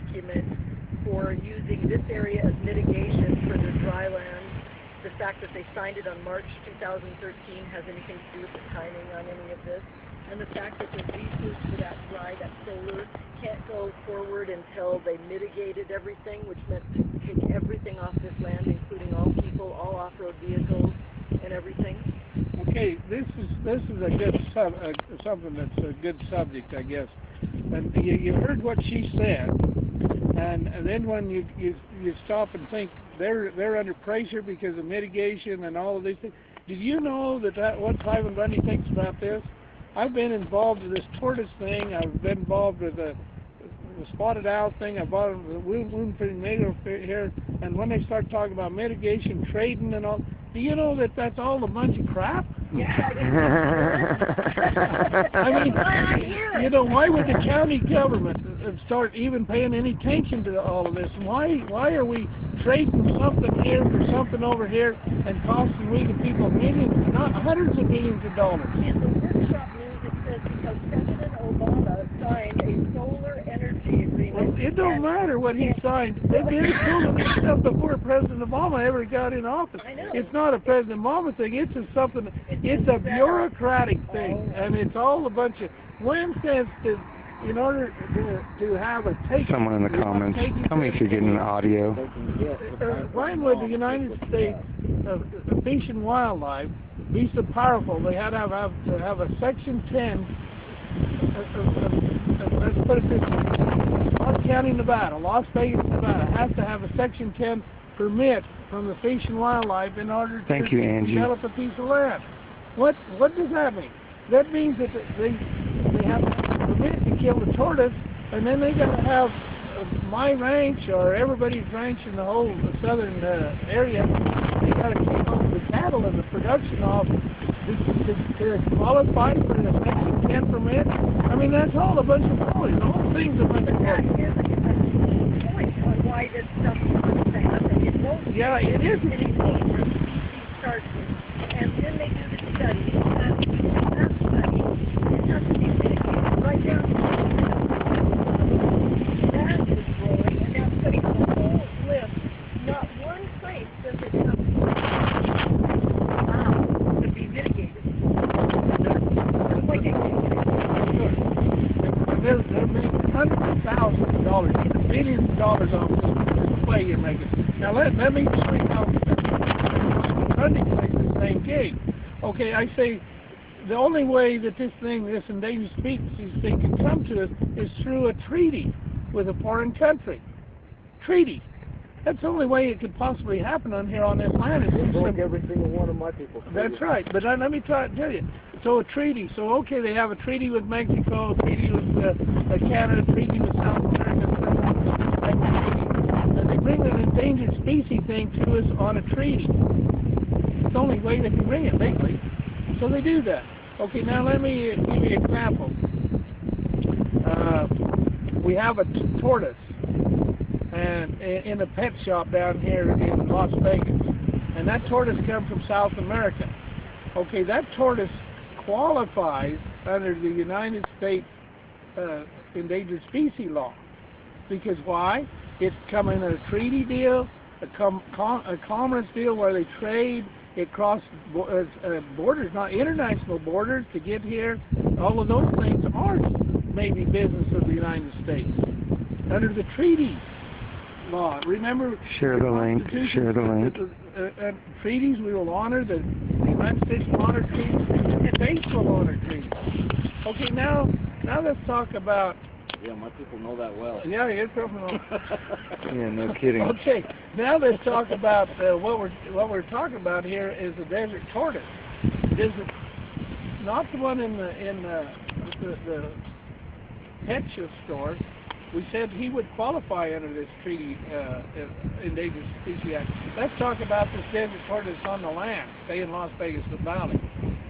document for using this area as mitigation for their dry land. The fact that they signed it on March 2013 has anything to do with the timing on any of this. And the fact that the leases for that solar can't go forward until they mitigated everything, which meant to take everything off this land, including all people, all off-road vehicles, and everything. Okay, this is a good something that's a good subject, I guess. And you heard what she said, and then when you stop and think they're under pressure because of mitigation and all of these things. Did you know that what Cliven Bundy thinks about this? I've been involved with this tortoise thing. I've been involved with the spotted owl thing. I've bought the wound-free native here. And when they start talking about mitigation, trading, and all, do you know that that's all a bunch of crap? Yeah, I mean, you know, why would the county government start even paying any attention to all of this? And why are we trading something here for something over here and costing we the people millions, not hundreds of millions of dollars? In the workshop news, it says because President Obama signed a solar energy agreement. Well, it don't matter what he signed. They've been doing this stuff before President Obama ever got in office. I know. It's not a President Obama thing. It's a something. It's a bureaucratic thing, and it's all a bunch of. When says that in order to have a take. Someone in the comments, tell me if you're getting audio. Why would the United States Fish and Wildlife be so powerful? They had to have a Section 10. Let's put it this way: Clark County, Nevada, Las Vegas, Nevada, has to have a Section 10 permit from the Fish and Wildlife in order to develop a piece of land. What does that mean? That means that they have a permit to kill the tortoise, and then they got to have my ranch or everybody's ranch in the whole southern area. They got to keep up the cattle and the production off to qualify for the Section 10 permit. I mean, that's all a bunch of noise. The whole thing's a bunch of noise. That is a point on why this stuff starts to happen. Yeah, it is. Starts, and then they do the study, and that study, it has to be mitigated right down to that is growing, and that's putting the whole list. Not one place does it have to be mitigated. They're making hundreds of thousands of dollars, even billions of dollars off this play you're making. Now let me show you how Bundy plays the same game. Okay, I say the only way that this endangered species thing can come to us is through a treaty with a foreign country. Treaty. That's the only way it could possibly happen on here on this land. It's like every single one of my people. That's right. But let me tell you. So a treaty. So okay, they have a treaty with Mexico, a treaty with Canada, a treaty with South America, and they bring an endangered species thing to us on a treaty. It's the only way they can bring it legally. So they do that. Okay, now let me give you an example. We have a tortoise and in a pet shop down here in Las Vegas, and that tortoise comes from South America. Okay, that tortoise qualifies under the United States endangered species law. Because why? It's come in a treaty deal, a commerce deal where they trade. It crosses borders, not international borders, to get here. All of those things aren't maybe business of the United States. Under the treaty law, remember? Share the link. Share the link. Treaties we will honor. The United States will honor treaties. The states will honor treaties. Okay, now let's talk about. Yeah, my people know that well. Yeah, you're from. Yeah, no kidding. Okay, now let's talk about what we're talking about here is the desert tortoise. Is it not the one in the pet shop store? We said he would qualify under this treaty, Endangered Species Act. Let's talk about this desert tortoise on the land, say in Las Vegas Valley.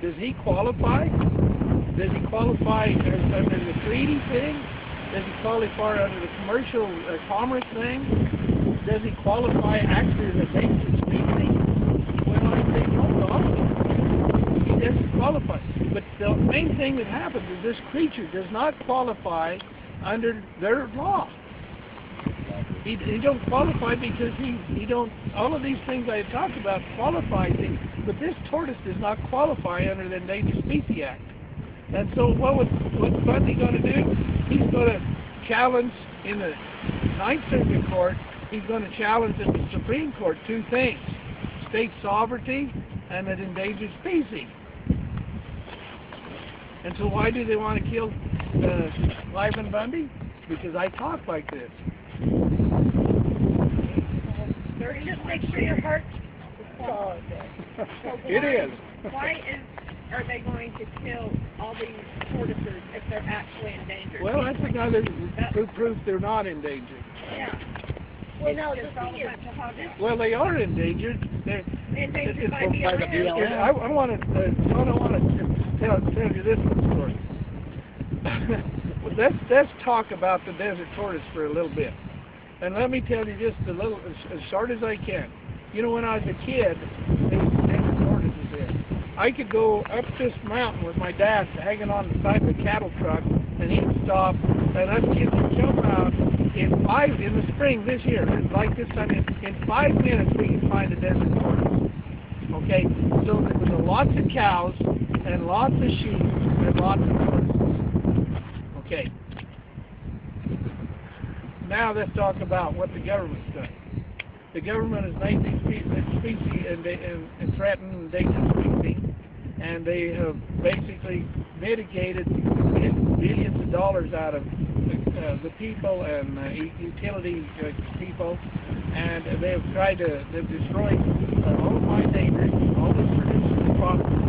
Does he qualify? Does he qualify under the treaty thing? Does he qualify under the commercial commerce thing? Does he qualify actually as a endangered species? Well, I say no, he doesn't qualify. But the main thing that happens is this creature does not qualify under their law. He don't qualify because he don't, all of these things I talked about qualifies him, but this tortoise does not qualify under the Endangered Species Act. And so what's Bundy going to do? He's going to challenge in the Ninth Circuit Court, he's going to challenge in the Supreme Court two things: state sovereignty and an endangered species. And so why do they want to kill Cliven Bundy? Because I talk like this. Just make sure your heart's solid. It is. Why are they going to kill all these tortoises if they're actually endangered? Well, that's another proof they're not endangered. Yeah. Well, now, It's all a bunch of hubbub. Well, they are endangered. They're Endangered by by the BLM. BLM. I want to tell you this story. Let's talk about the desert tortoise for a little bit, and let me tell you just a little, as short as I can. You know, when I was a kid, there was desert tortoises there. I could go up this mountain with my dad hanging on the side of a cattle truck, and he'd stop, and us kids would jump out in the spring this year, like this time, in 5 minutes we could find a desert tortoise. Okay, so there was lots of cows and lots of sheep and lots of tortoises. Okay. Now let's talk about what the government's done. The government has made these species and threatened endangered species, and they have basically mitigated billions of dollars out of the people and utility people, and they've destroyed all of my neighbors, all the traditional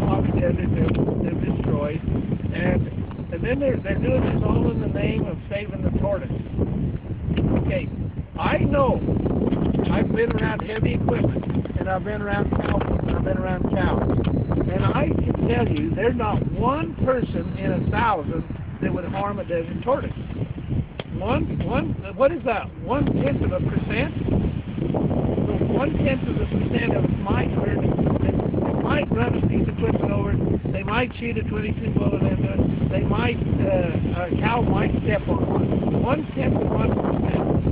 coffee desert they've destroyed, and then they're doing this all in the name of saving the tortoise. Okay, I know. I've been around heavy equipment, and I've been around cows, and I've been around cows, and I can tell you there's not one person in 1,000 that would harm a desert tortoise. What is that? 1/10 of a percent? So 1/10 of a percent of it might hurt. They might run a piece of equipment over. They might shoot a 22 bullet into it. They might, a cow might step on one. 1/10 of 1%.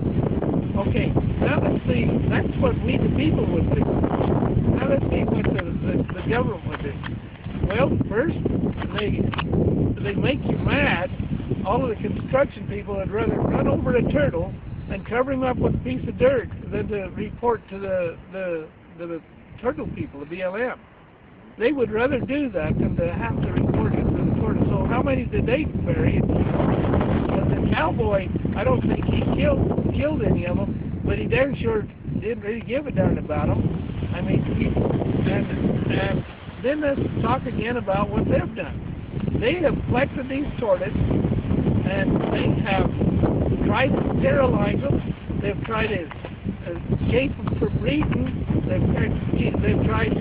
Okay, now let's see. That's what we the people would do. Now let's see what the government would do. Well, first they make you mad. All of the construction people would rather run over a turtle and cover him up with a piece of dirt than to report to the turtle people, the BLM. They would rather do that than to have to report it to the tortoise. So how many did they bury? The cowboy, I don't think he killed any of them, but he damn sure didn't really give a darn about them. I mean, and then let's talk again about what they've done. They have collected these tortoises, and they have tried to sterilize them. They've tried to escape them from breeding. They've tried to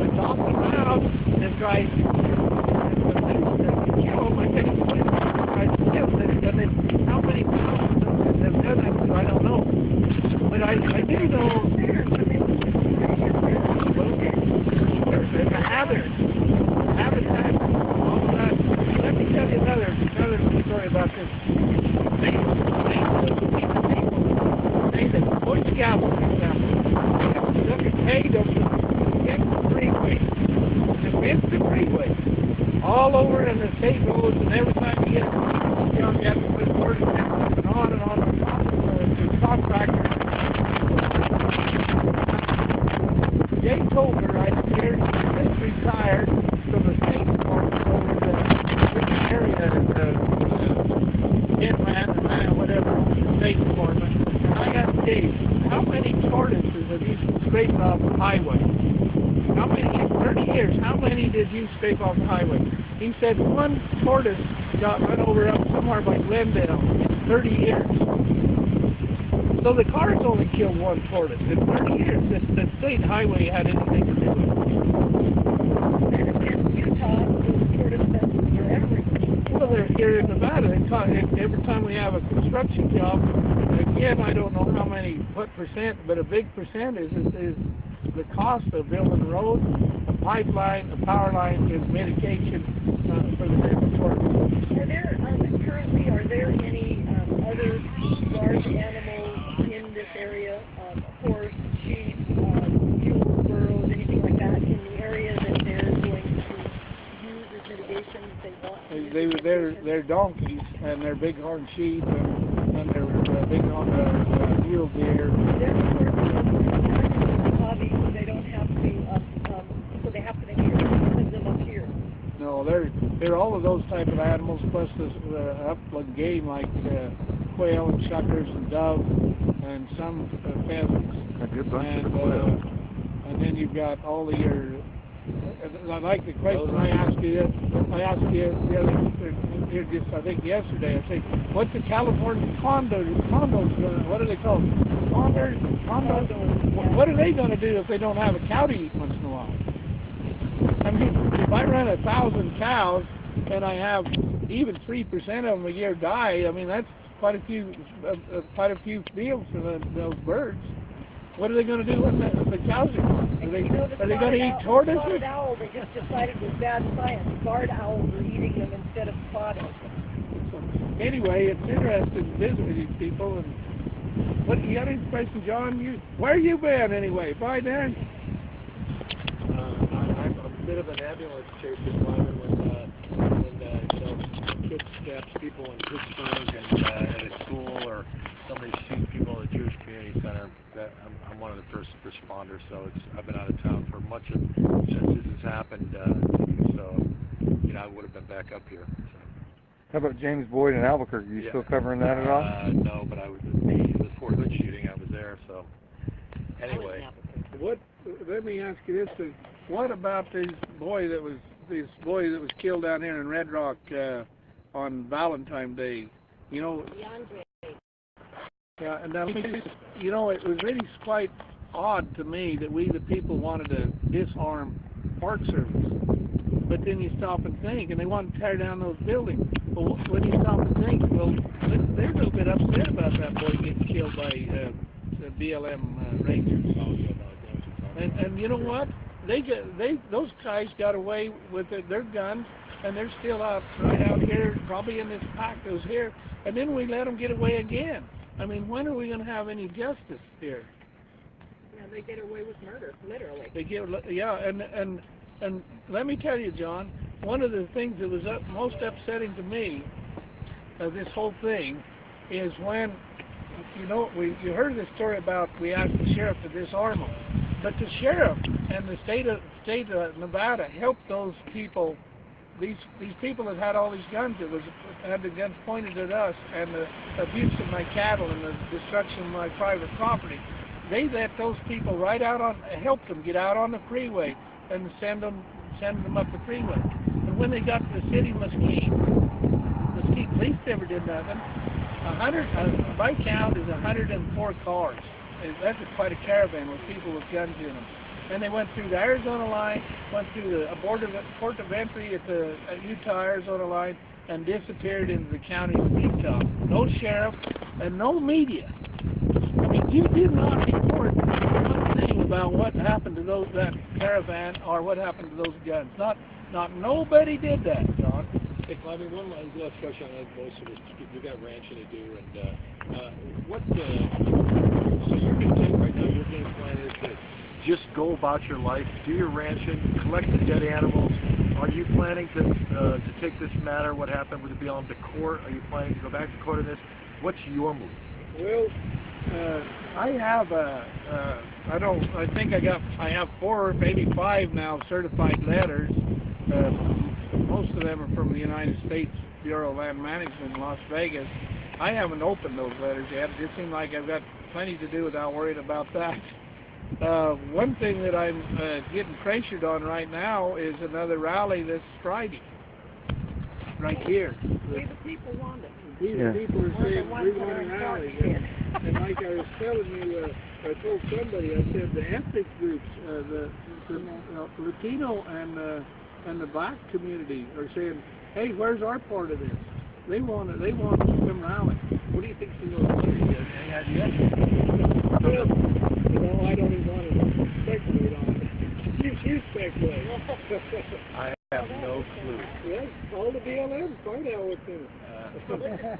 adopt them out. They've tried to kill them. How many pounds they've done that? I don't know. But I do know there's a habitat. Let me tell you another story about this. They Boy Scouts, for example, took a cage up the freeway, defense the freeway, all over in the state roads, and every time you get young, you have to put words and on and on and on. So it's a contractor. Jay told her I scared just retired from the state department over the area, Inland, whatever, the state department. And I got Dave, how many tortoises have you scraped off the highway? How many, in 30 years, how many did you scrape off the highway? He said one tortoise got run over up somewhere by Glendale in 30 years. So the cars only killed one tortoise. In 30 years, the state highway had anything to do with it. And in Utah, those tortoise fencers are everywhere. Well, they're here in Nevada. Every time we have a construction job, again, I don't know what percent, but a big percent is the cost of building a road, a pipeline, a power line is mitigation for the desert tortoise. Are there any other large area, horse, sheep, mule, burros, anything like that in the area that they're going to use as mitigation if they want to use as mitigation? They're donkeys, and they're bighorn sheep, and they're bighorn mule deer. They're a hobby, so they don't have to, so they have to make sure they live them up here. No, they're all of those type of animals, plus the upland game like quail and shuckers and doves and some pheasants. A good bunch And, of quail. and then you've got all of your. I like the question I asked you the other here just I think yesterday. I said, what's the California condos? What are they called? Condos. What are they going to do if they don't have a cow to eat once in a while? I mean, if I run 1,000 cows and I have even 3% of them a year die, I mean that's quite a few meals for those birds. What are they going to do when the cows are gone? Are they going to eat tortoises? Spotted owl, they just decided was bad science. Barred owls are eating them instead of spotted. Anyway, it's interesting to visit with these people. And what you got any question, John? Where you been anyway? By then? I'm a bit of an ambulance chaser, Cliven, when kids stabs people in Pittsburgh and at a school, or somebody shoots people at a Jewish community center. I'm one of the first responders, so I've been out of town for much of since this has happened. So I would have been back up here. So. How about James Boyd in Albuquerque? You still covering that at all? No, but I was the Fort Hood shooting. I was there, so anyway. Let me ask you this: what about this boy that was killed down here in Red Rock on Valentine's Day? You know. Yeah, and it was really quite odd to me that we, the people, wanted to disarm Park Service. But then you stop and think, and they want to tear down those buildings. Well, when you stop and think, well, they're a little bit upset about that boy getting killed by the BLM Rangers. And you know what? Those guys got away with their guns, and they're still right out here, probably in this pack that was here. And then we let them get away again. I mean, when are we going to have any justice here? Yeah, they get away with murder, literally. And let me tell you, John, one of the things that was most upsetting to me of this whole thing is when, you heard the story about we asked the sheriff to disarm them, but the sheriff and the state of Nevada helped those people. These people that had all these guns, had the guns pointed at us, and the abuse of my cattle and the destruction of my private property. They let those people helped them get out on the freeway and send them up the freeway. And when they got to the city Mesquite police never did nothing. By count is 104 cars. That's quite a caravan with people with guns in them. And they went through the Arizona line, went through the port of entry at the Utah-Arizona line, and disappeared into the county of Utah. No sheriff and no media. I mean, you did not report one thing about what happened to that caravan or what happened to those guns. Not nobody did that, John. Hey, Cliven, one last question on most of this. You got ranching to do, and so you're content right now? Your game plan is to just go about your life, do your ranching, collect the dead animals. Are you planning to take this matter, what happened with the BLM, to court? Are you planning to go back to court on this? What's your move? Well, I have I have 4, maybe 5 now certified letters. Most of them are from the United States Bureau of Land Management in Las Vegas. I haven't opened those letters yet. It just seems like I've got plenty to do without worrying about that. One thing that I'm getting pressured on right now is another rally this Friday, right here. We the people want it. These people are saying we want a rally. And like I was telling you, I told somebody, I said the ethnic groups, the Latino and the black community are saying, hey, where's our part of this? They want some rally. What do you think's going to go? Any idea? Well, I don't even want to speculate on it. You speculate. I have no clue. Yes, all the BLM, fine. now with him. It's yeah.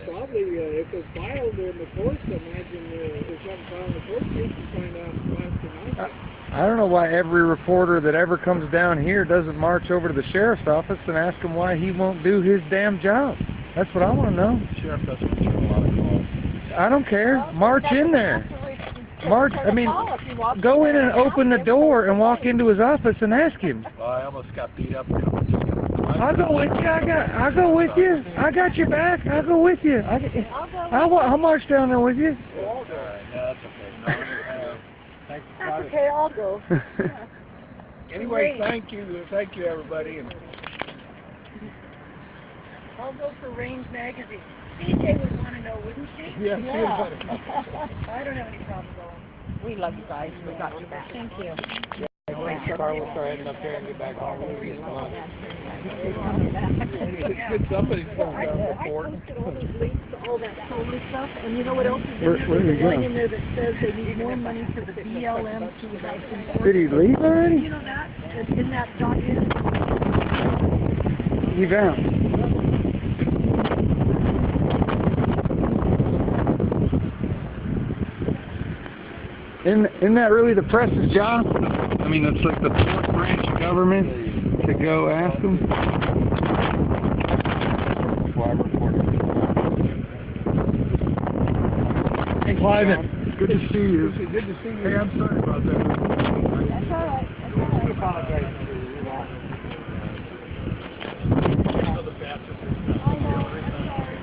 probably, if it's filed in the courts, imagine if something filed in the courts, you can find out last tonight. I don't know why every reporter that ever comes down here doesn't march over to the sheriff's office and ask him why he won't do his damn job. That's what I want to know. The sheriff doesn't get a lot of calls. I don't care. March in there. March, I mean, go in and open the door and walk into his office and ask him. Well, I almost got beat up. I'll go with you. I'll go with you. I got your back. I'll go with you. I'll march down there with you. All right, no, that's okay. No, thanks for That's okay, I'll go. Anyway, thank you everybody. And I'll go for Range Magazine. CJ would want to know, wouldn't she? yeah. I don't have any problem going. We love you guys. We got your back. Thank you. We'll start heading up there and get back home. It's good somebody's phone down I before. posted all those links to all that solar stuff, and you know what else is in Where there? did There's he a line go? in there that says they need more money for the BLM to have enforcement. Did he leave You already? know that? In that document? He bounced. Isn't that really the press's job? I mean, it's like the fourth branch of government to go ask them. That's why I reported. Hey, Cliven, good to see you. Good to see you. Hey, I'm sorry about that. That's all right. That's all right. I apologize. I know. I'm sorry.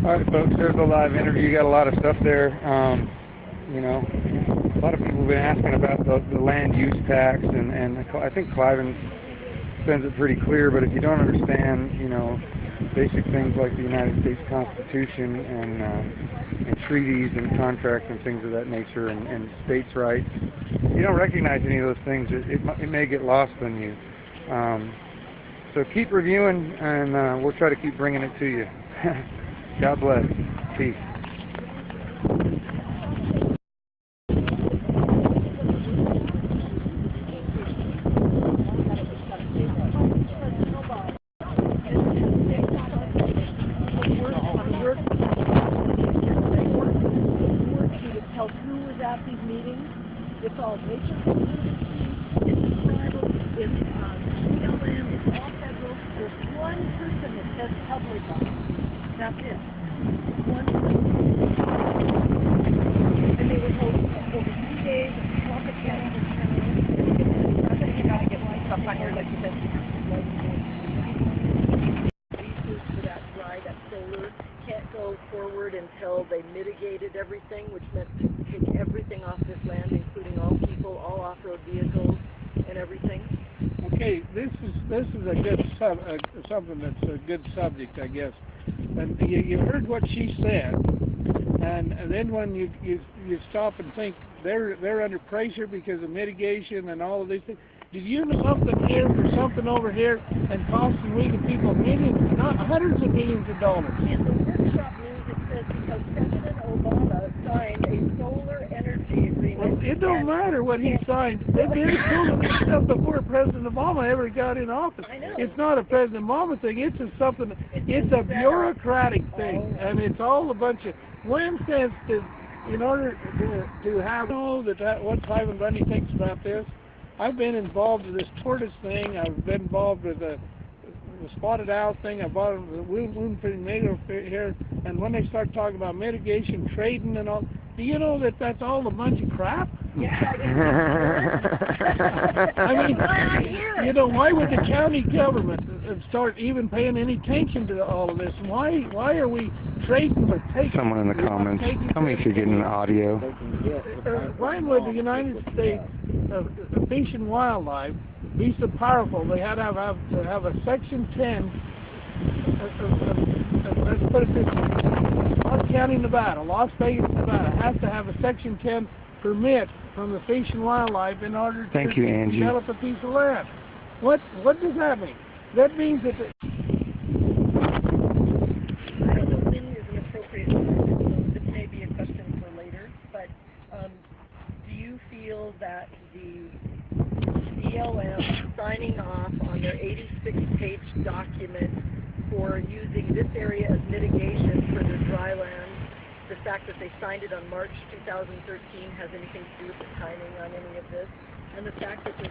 All right, folks, there's a live interview. You got a lot of stuff there. You know, a lot of people have been asking about the land use tax, and I think Cliven spends it pretty clear, but if you don't understand, you know, basic things like the United States Constitution and treaties and contracts and things of that nature and states' rights, if you don't recognize any of those things, it may get lost on you. So keep reviewing, and we'll try to keep bringing it to you. God bless. Peace. Tell who was at these meetings. It's all nature conservancy, it's tribal, it's BLM, it's all federal. There's one person that says public on it. That's it. One person. And they would hold over 2 days of propaganda and I think you gotta get my stuff on here, like you said. Leases for that dry, that solar can't go forward until they mitigated everything, which meant to take everything off this land, including all people, all off-road vehicles, and everything. Okay, this is a good something that's a good subject, I guess. And you heard what she said, and then when you stop and think they're under pressure because of mitigation and all of these things. Did you know something here for something over here and costing we the people millions, not hundreds of millions of dollars? In the workshop news, it says because President Obama signed a solar energy agreement. Well, it don't matter what he signed. They've been doing this stuff before President Obama ever got in office. I know. It's not a President Obama thing. It's a something. It's a bureaucratic thing, and it's all a bunch of when sense to, in order to have that what Cliven Bundy thinks about this. I've been involved with this tortoise thing. I've been involved with the spotted owl thing. I bought the wound-fitting native here. And when they start talking about mitigation, trading, and all, do you know that that's all a bunch of crap? Yeah. I mean, you know, why would the county government start even paying any attention to all of this? Why are we trading or taking? Someone in the comments, tell me if you're getting audio. Why would the United States Fish and Wildlife be so powerful? They had to have a Section 10. Let's put it this way: Clark County, Nevada, Las Vegas, Nevada, has to have a Section 10 permit from the Fish and Wildlife in order to develop a piece of land. What does that mean? That means that I don't know when is an appropriate word. This may be a question BLM. signing off on their 86-page document for using this area as mitigation for their dry land. The fact that they signed it on March 2013 has anything to do with the timing on any of this, and the fact that